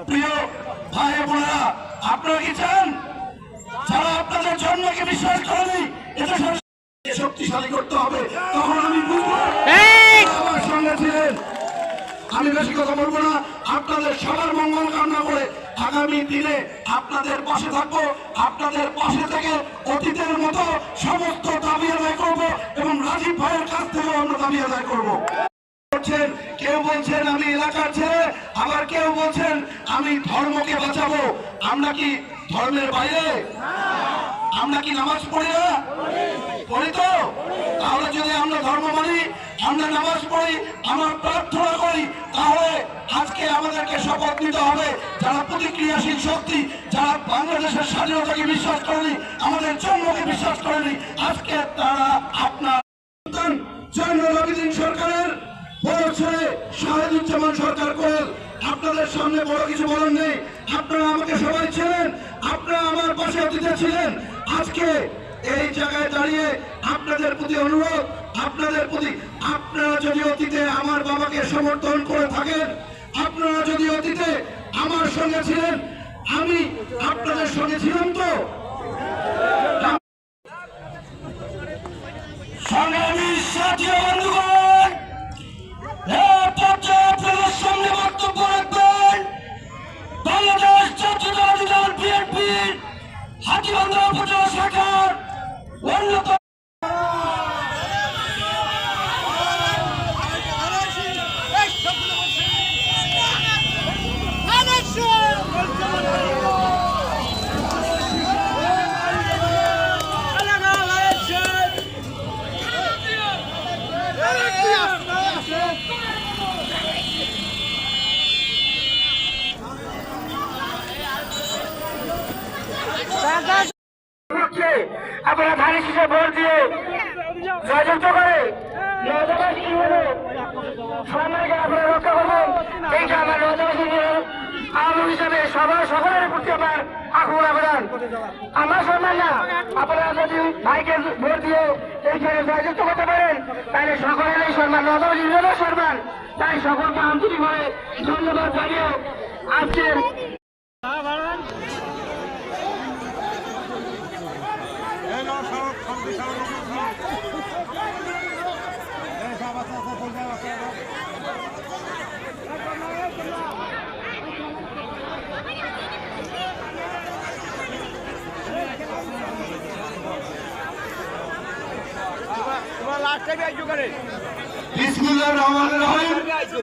প্রিয় ভাই বোনেরা, আপনারা কি চান যারা আপনাদের জন্মকে বিশ্বাস করেনি এটা শক্তিশালী করতে হবে? তখন আমি বুঝবো আমার সঙ্গে ছিলেন। আমি বেশি কথা বলবো না, আপনাদের সবার মঙ্গল কামনা করে আগামী দিনে আপনাদের পাশে থাকবো। আপনাদের পাশে থেকে অতীতের মতো সমস্ত দাবি আদায় করবো এবং রাজীব ভাইয়ের কাছ থেকেও আমরা দাবি আদায় করবো। কেউ বলছেন আমি এলাকার ছেলে, আবার কেউ বলছেন আমি ধর্মকে বাঁচাবো। আমরা কি ধর্মের বাইরে? আমরা কি নামাজ পড়ি না? পড়ি তো। তাহলে যদি আমরা ধর্ম মানি, আমরা নামাজ পড়ি, আমার প্রার্থনা করি, তাহলে আজকে আমাদেরকে শপথ নিতে হবে যারা প্রতিক্রিয়াশীল শক্তি, যারা বাংলাদেশের স্বাধীনতাকে বিশ্বাস করেনি, আমাদের জন্মকে বিশ্বাস করেনি, আজকে তারা আপনার জয়নুল আবেদিন সরকারের বড় ছেলে শাহেদুজ্জামান সরকার কোয়েল। আপনাদের সামনে বড় কিছু বলার নেই, আপনারা আমাকে সবাই ছিলেন, আপনারা আমার পাশে অতীতে ছিলেন। আজকে এই জায়গায় দাঁড়িয়ে আপনাদের প্রতি অনুরোধ, আপনাদের প্রতি, আপনারা যদি অতীতে আমার বাবাকে সমর্থন করে থাকেন, আপনারা যদি অতীতে আমার সঙ্গে ছিলেন, আমি আপনাদের সঙ্গে ছিলাম তো। সংগ্রামী সাথী বন্ধুগণ, আপনাদের সামনে বক্তব্য রাখবেন বাংলাদেশ জাতীয়তাবাদী দল বিএনপির হাতীবান্ধা উপজেলা শাখার অন্যতম আপনারা ধানের শীষে ভোট দিয়ে জয়যুক্ত করে সম্মানকে আপনারা রক্ষা করবেন। এইটা আমার নজরবাসী আলম হিসাবে সকলের প্রতি আমার আকুল আবেদন। আমার সম্মান না, আপনারা যদি ভাইকে ভোট দিয়ে এইখানে জয়যুক্ত করতে পারেন তাহলে সকলেরই সম্মান, নজরবাসীদেরও সম্মান। তাই সকলকে আন্তরিকভাবে ধন্যবাদ জানিয়ে আজকের বিসমিল্লাহির রহমানির রহিম।